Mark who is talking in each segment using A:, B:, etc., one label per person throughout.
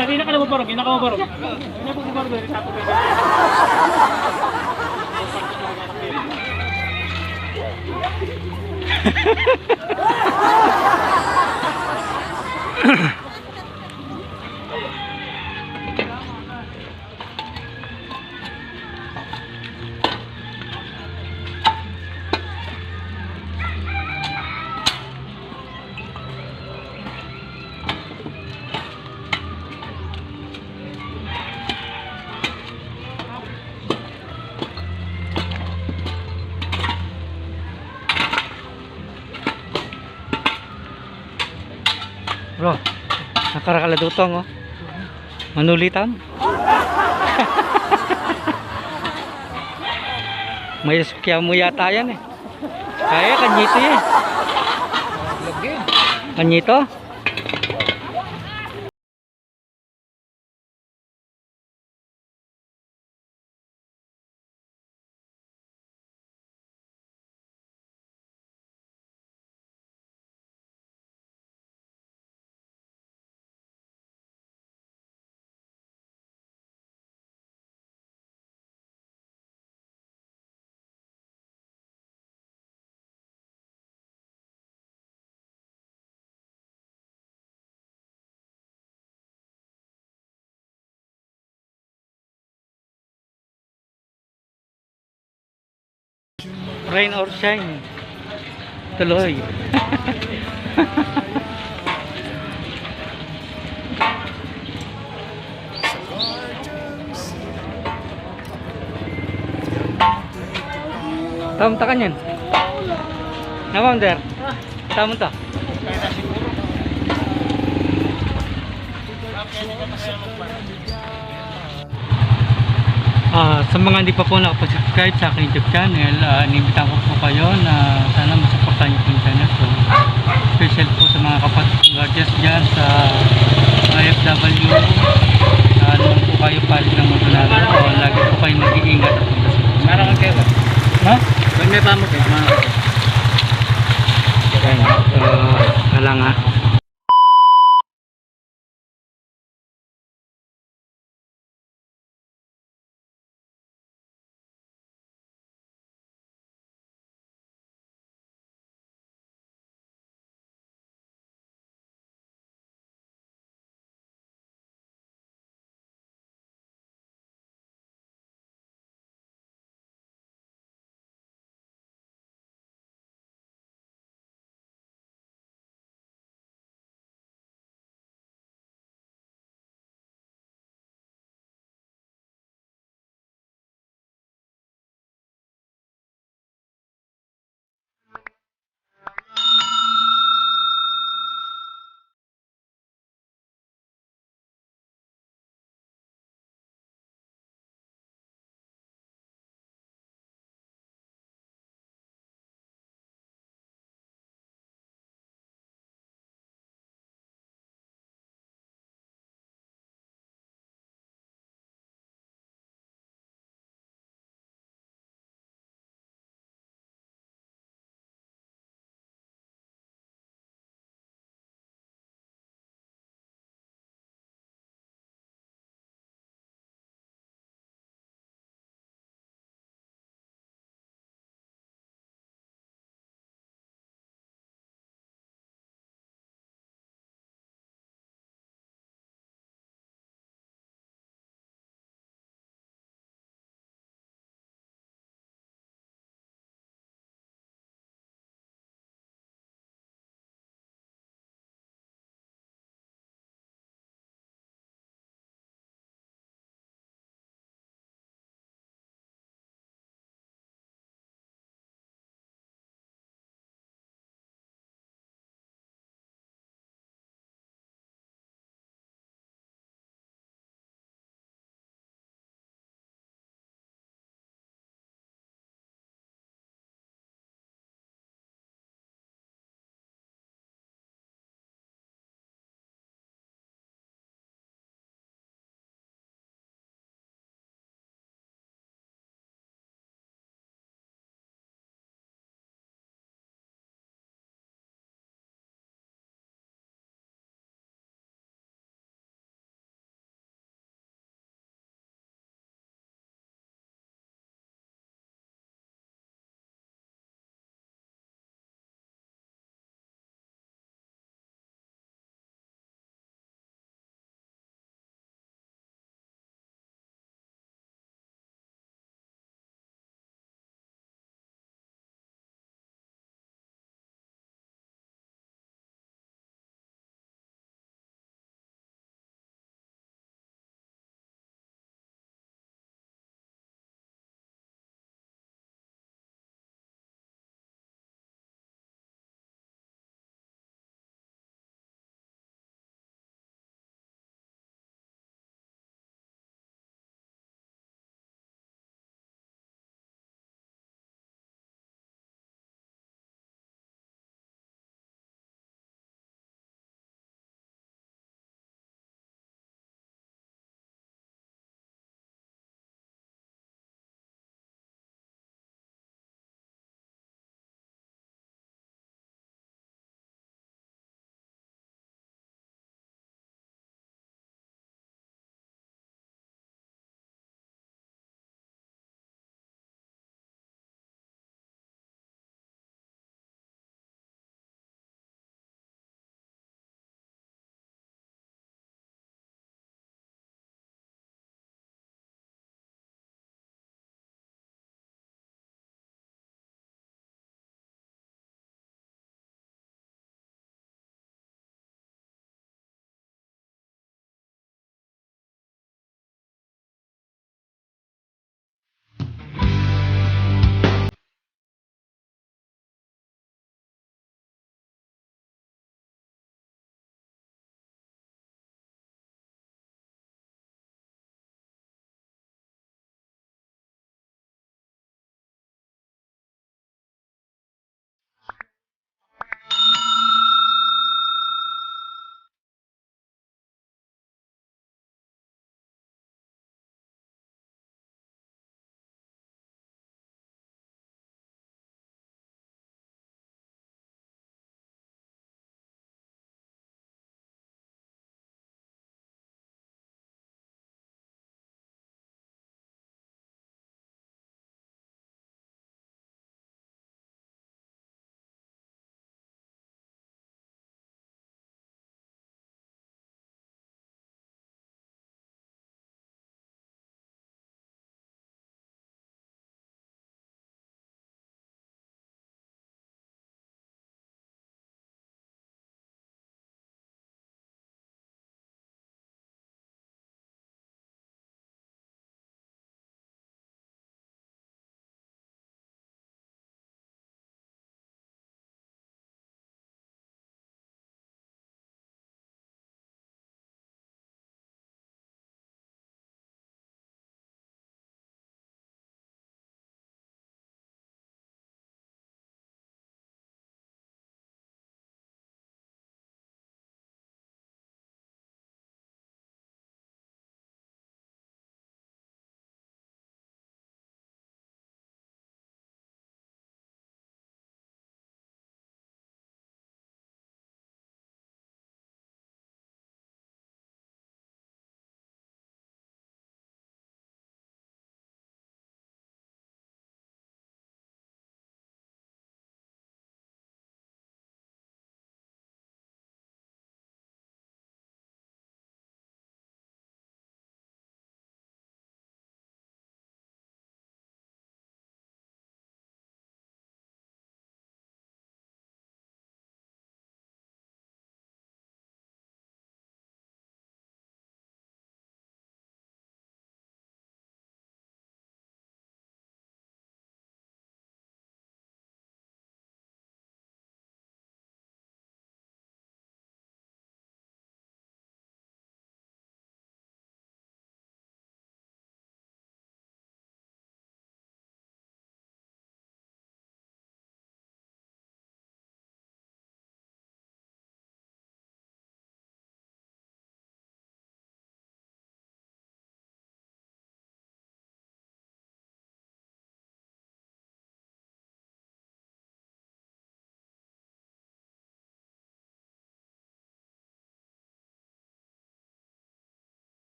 A: Hindi na ka na mabarog. Hindi na ka mabarog. Hindi na po mabarog. Hindi na po mabarog.
B: Bro, nakarakaludutong oh. Manulitan. May sukya mo yata yan eh. Kaya kanyito yan. Kanyito? Rain or shine. Tuloy. Tama ta kanyan. Namam der. Tama ta. Sa mga hindi pa po nakapag-subscribe sa aking YouTube channel, inimbitan ko po kayo na sana masuportahan niyo po yung channel ko. Special po sa mga kapatid guardians dyan sa IFW. Naman po kayo palit ng mundo natin o lagi po kayo mag-iingat at magkasulit.
A: Meron kang kaya ba?
B: Ha?
A: Pag may pamot eh.
B: Alang ha.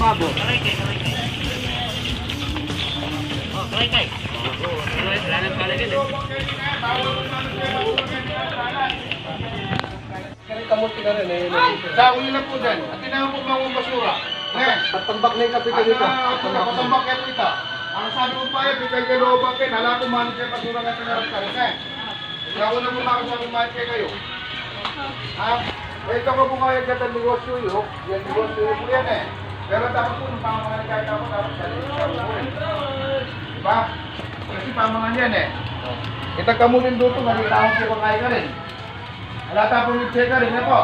A: babo.
C: Kamuti na rin eh.
D: Sa uli lang po dyan. At tinawag po mga basura.
C: Patambak na yung kapito dito.
D: Patambak yan po ito. Ang sabi ko pa yan, bigay kayo looban kayo. Hala ko manong kayo basura nga tinarap ka rin eh. Kaya ko na po makasabi mahal kayo. Ha? Ito ko po kaya ganda negosyo yun. Yan negosyo yun po yan eh. Pero dapat po, nung pamangan kahit ako, dapat sa po eh. Diba? Kasi pamangan yan eh. Itagkamutin doon po, nalilahon po kung kaya ka rin. Alata po yung check rin ako.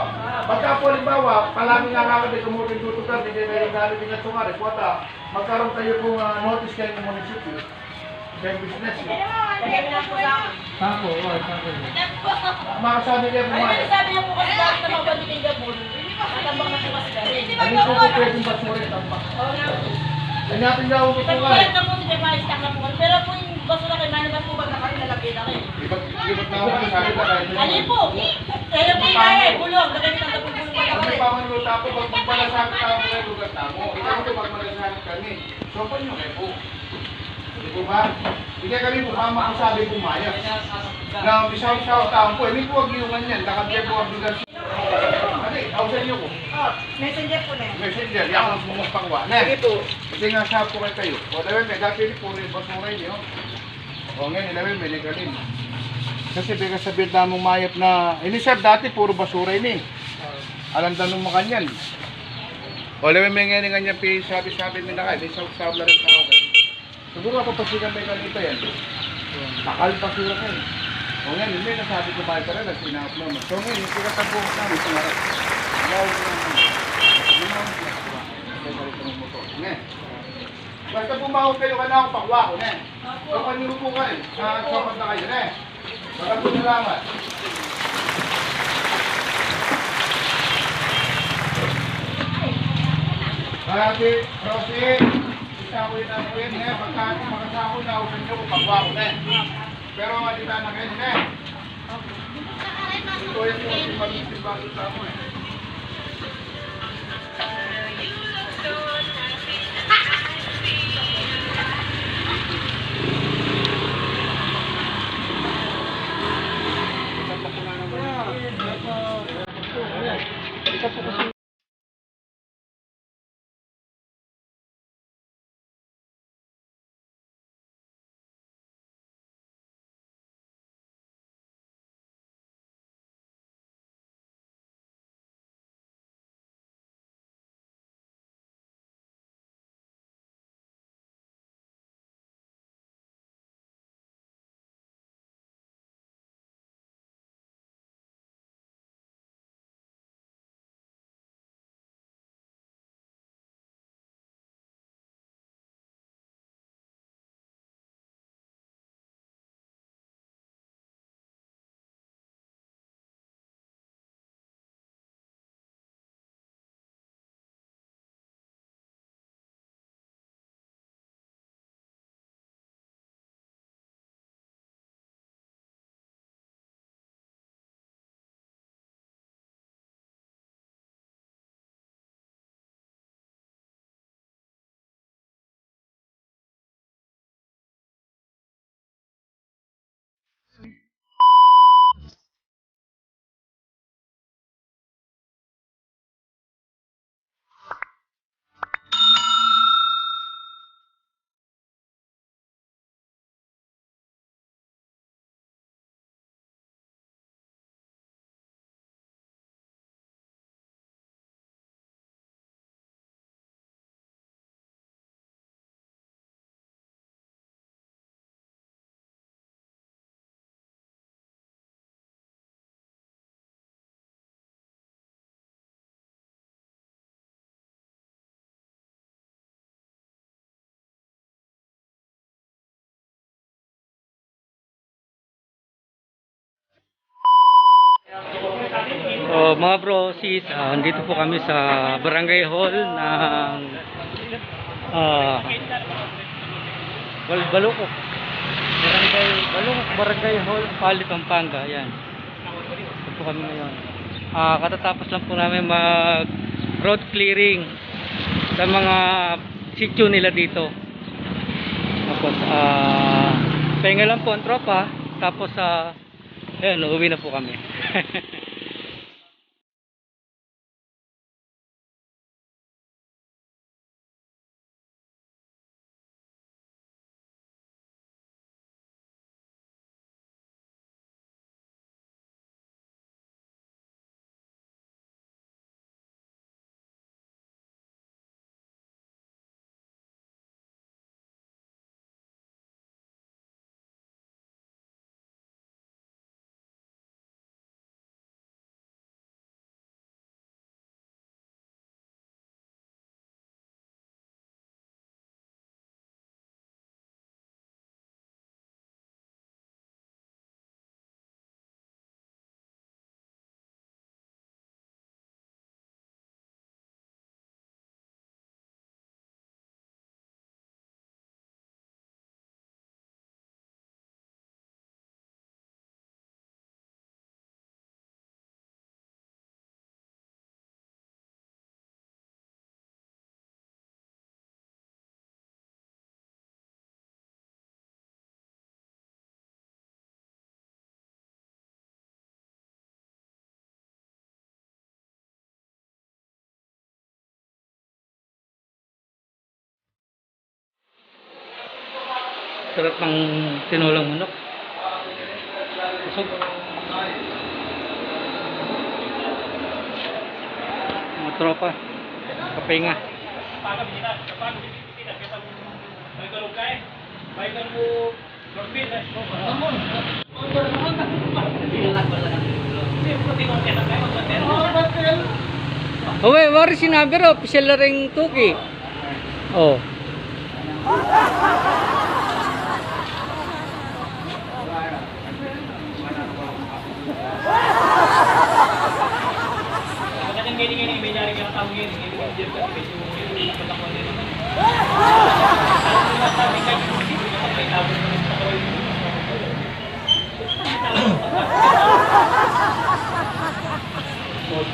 D: Pagka po halimbawa, palagi nga kakabit kumutin dito ka, hindi kayo galit din at sumari. Kuwata, magkaroon tayo kung notice kayo ng munisipyo. Sa business yun.
B: Sako, sako.
D: Makasabi kayo
E: Ay,
D: pumayag.
E: sabi niya po kasi dati na magbalikin ka po. Matambak na po kasi dati.
D: Ano po po pwedeng basura yung tambak? Ay natin daw po
E: Pag
D: nga
E: kulat
D: eh.
E: na po, hindi ma-stack na po. Pero po yung basura kay Manibas po, pag nakalalagay na kayo.
D: Iba't na ako sabi na kayo.
E: Ano po? Kaya po kaya eh, bulong. Lagay ng tapong bulong pa
D: Kami
E: kayo.
D: pa man luta po, pag magmalasakit ako ng lugar na mo. Ikaw ito, magmalasakit kami. So, pa nyo kayo po. Hindi po ba? Hindi kami po, makasabi pumayag. Na isaw-isaw taong po, hindi po wag iungan yan. Nakabiyag po ang lugar. Ate, ako sa inyo po.
E: Oh, messenger po na yan.
D: Messenger, yan ang mga pangwa. Sige po. Kasi nga sa po kayo. O, dahil may dati po rin basura yun. O, ngayon, ilawin, may legalin. Kasi bigla sa Vietnam mong mayap na, ini sir, dati puro basura yun eh. Alam tanong mo kanyan. O, ilawin, may ngayon kanyan, sabi-sabi mo na kayo, di sa na rin tao kayo. Siguro ako pasigan may ganito yan. Bakal basura kayo. O ngayon, hindi nasabi ko mayap ka rin, nagsinap naman. So ngayon, yung pinatagbuhok namin, sumarap. Basta pumahog kayo ka na ako pakwa ko, ne? So, kanino po kayo? Sokat na kayo, ne? Baka po nalaman. Kasi, Rosie, isa ko yun ako yun, ne? Pagka makasako na, usan nyo ko pakwa ko, ne? Pero malita na kayo, ne? Ito yung po, si Pag-isip bago sa ako, eh.
B: So, mga bro, sis, andito po kami sa Barangay Hall ng Balukok. Barangay Hall, Pali, Pampanga. Ayan. Ito po kami ngayon. Katatapos lang po namin mag road clearing sa mga sityo nila dito. Tapos pahinga lang po ang tropa. Tapos ayun, uuwi na po kami. Sarap ng tinolang manok. Busog. Mga tropa. Kapahinga.
A: Pagod kita. Kapag kita kita may kalugay. May kalu Dorpin.
B: Oh, wari sinabi raw, official na rin tuki. Oh.
A: Kanyang gini may nyari ka tao gini. Hindi ko dito kasi medyo patakot din. Sabi kay may tao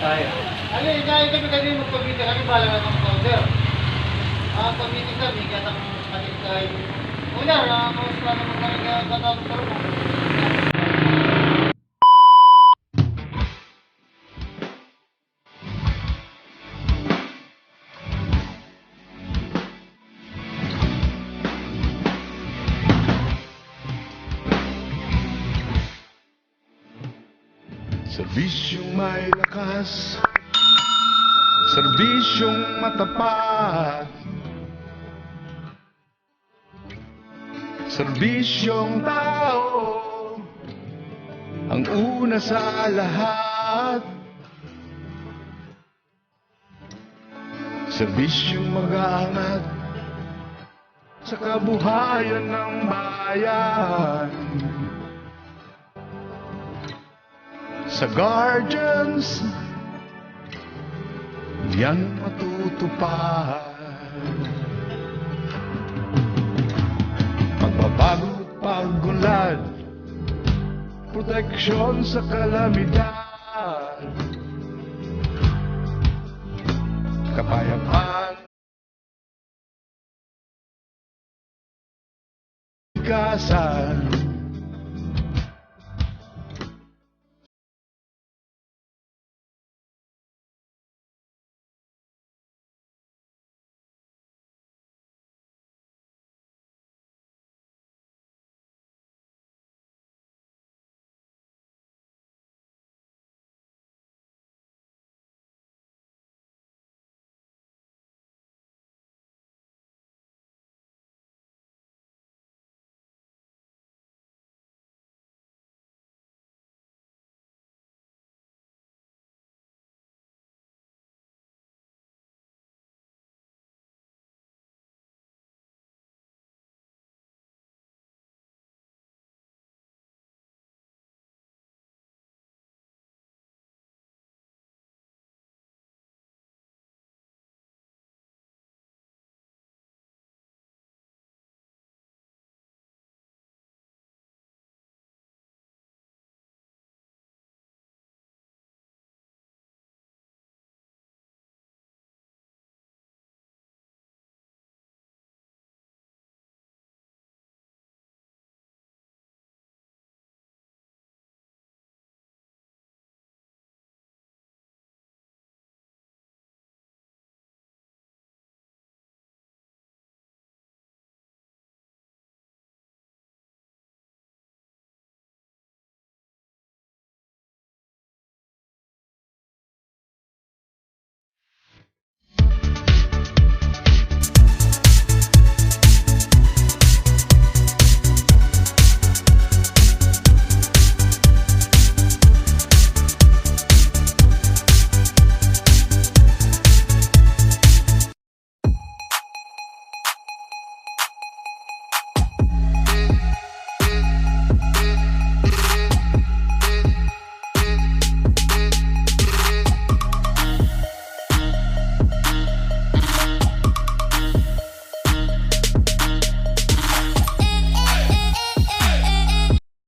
B: Tayo.
D: Ano, inayin kami kanina magpag-meeting kami bala na ng founder. Pag-meeting kami, kaya ng kanikay. Una, kamusta naman kami katatapos ko rin.
F: Serbisyong may lakas, serbisyong matapat, serbisyong tao ang una sa lahat. Serbisyong mag-aangat sa kabuhayan ng bayan. Sa guardians, yan matutupad. Pagbabago't paggunlad, proteksyon sa kalamidad, kapayapaan, kasan.